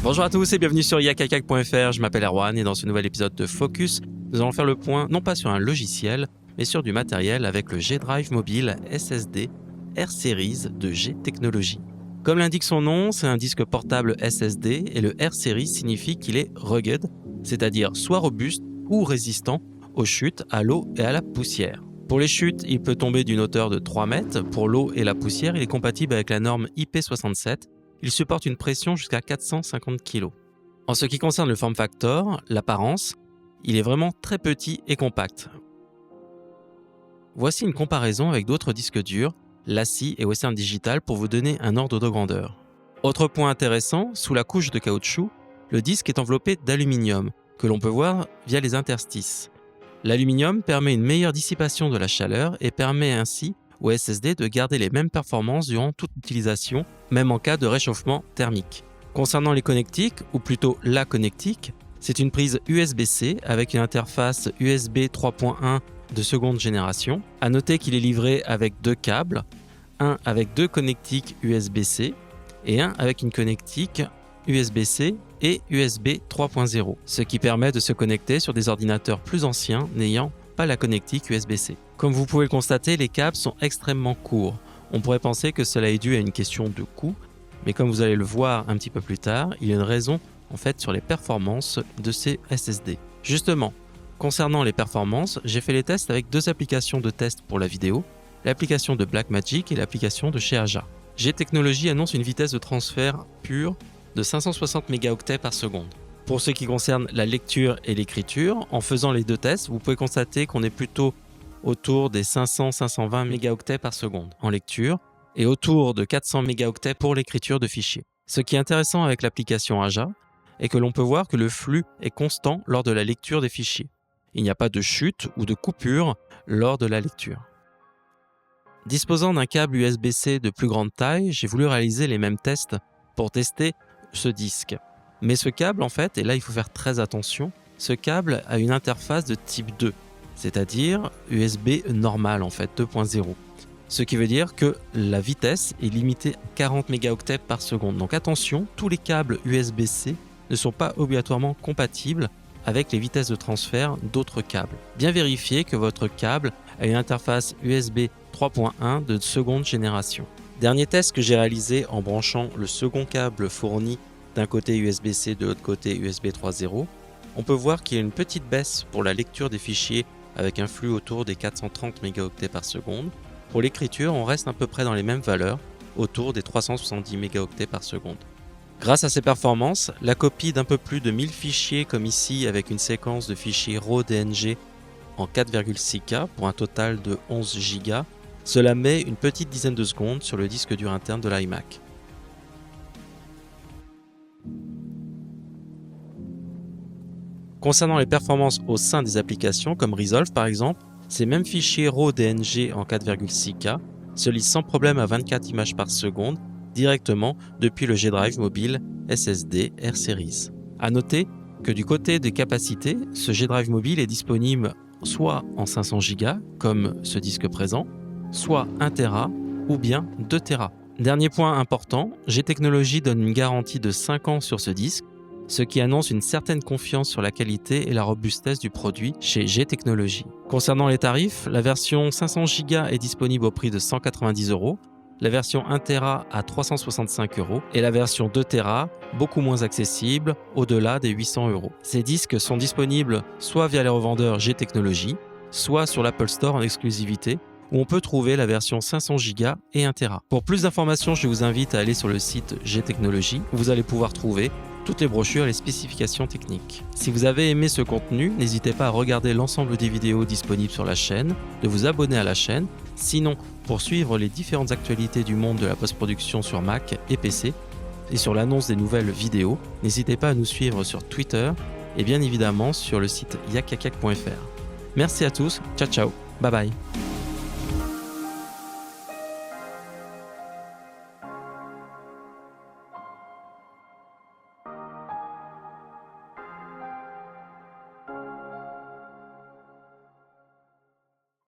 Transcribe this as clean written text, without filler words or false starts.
Bonjour à tous et bienvenue sur yakakak.fr, je m'appelle Erwan et dans ce nouvel épisode de Focus, nous allons faire le point non pas sur un logiciel, mais sur du matériel avec le G-Drive Mobile SSD R-Series de G-Technology. Comme l'indique son nom, c'est un disque portable SSD et le R-Series signifie qu'il est rugged, c'est-à-dire soit robuste ou résistant aux chutes, à l'eau et à la poussière. Pour les chutes, il peut tomber d'une hauteur de 3 mètres. Pour l'eau et la poussière, il est compatible avec la norme IP67. Il supporte une pression jusqu'à 450 kg. En ce qui concerne le form factor, l'apparence, il est vraiment très petit et compact. Voici une comparaison avec d'autres disques durs, LaCie et Western Digital pour vous donner un ordre de grandeur. Autre point intéressant, sous la couche de caoutchouc, le disque est enveloppé d'aluminium, que l'on peut voir via les interstices. L'aluminium permet une meilleure dissipation de la chaleur et permet ainsi au SSD de garder les mêmes performances durant toute utilisation, même en cas de réchauffement thermique. Concernant les connectiques, ou plutôt la connectique, c'est une prise USB-C avec une interface USB 3.1 de seconde génération. À noter qu'il est livré avec deux câbles, un avec deux connectiques USB-C et un avec une connectique USB-C et USB 3.0, ce qui permet de se connecter sur des ordinateurs plus anciens n'ayant pas la connectique USB-C. Comme vous pouvez le constater, les câbles sont extrêmement courts. On pourrait penser que cela est dû à une question de coût, mais comme vous allez le voir un petit peu plus tard, il y a une raison en fait sur les performances de ces SSD. Justement, concernant les performances, j'ai fait les tests avec deux applications de test pour la vidéo, l'application de Blackmagic et l'application de chez Aja. G-Technology annonce une vitesse de transfert pure de 560 mégaoctets par seconde. Pour ce qui concerne la lecture et l'écriture, en faisant les deux tests, vous pouvez constater qu'on est plutôt autour des 500-520 mégaoctets par seconde en lecture et autour de 400 mégaoctets pour l'écriture de fichiers. Ce qui est intéressant avec l'application Aja est que l'on peut voir que le flux est constant lors de la lecture des fichiers. Il n'y a pas de chute ou de coupure lors de la lecture. Disposant d'un câble USB-C de plus grande taille, j'ai voulu réaliser les mêmes tests pour tester ce disque. Mais ce câble, en fait, et là il faut faire très attention, ce câble a une interface de type 2, c'est-à-dire USB normal en fait, 2.0. Ce qui veut dire que la vitesse est limitée à 40 mégaoctets par seconde. Donc attention, tous les câbles USB-C ne sont pas obligatoirement compatibles avec les vitesses de transfert d'autres câbles. Bien vérifier que votre câble a une interface USB 3.1 de seconde génération. Dernier test que j'ai réalisé en branchant le second câble fourni d'un côté USB-C, de l'autre côté USB 3.0, on peut voir qu'il y a une petite baisse pour la lecture des fichiers avec un flux autour des 430 mégaoctets par seconde. Pour l'écriture, on reste à peu près dans les mêmes valeurs, autour des 370 mégaoctets par seconde. Grâce à ces performances, la copie d'un peu plus de 1000 fichiers comme ici avec une séquence de fichiers RAW DNG en 4,6K pour un total de 11 Go, cela met une petite dizaine de secondes sur le disque dur interne de l'iMac. Concernant les performances au sein des applications comme Resolve par exemple, ces mêmes fichiers RAW DNG en 4,6K se lisent sans problème à 24 images par seconde directement depuis le G-Drive Mobile SSD R-Series. A noter que du côté des capacités, ce G-Drive Mobile est disponible soit en 500 Go comme ce disque présent, soit 1 Tera ou bien 2 Tera. Dernier point important, G-Technology donne une garantie de 5 ans sur ce disque, ce qui annonce une certaine confiance sur la qualité et la robustesse du produit chez G-Technology. Concernant les tarifs, la version 500 Go est disponible au prix de 190 €, la version 1 Tera à 365 € et la version 2 Tera beaucoup moins accessible, au-delà des 800 €. Ces disques sont disponibles soit via les revendeurs G-Technology, soit sur l'Apple Store en exclusivité, où on peut trouver la version 500 Go et 1 Tera. Pour plus d'informations, je vous invite à aller sur le site G-Technology, où vous allez pouvoir trouver toutes les brochures et les spécifications techniques. Si vous avez aimé ce contenu, n'hésitez pas à regarder l'ensemble des vidéos disponibles sur la chaîne, de vous abonner à la chaîne. Sinon, pour suivre les différentes actualités du monde de la post-production sur Mac et PC, et sur l'annonce des nouvelles vidéos, n'hésitez pas à nous suivre sur Twitter et bien évidemment sur le site yakakak.fr. Merci à tous, ciao ciao, bye bye.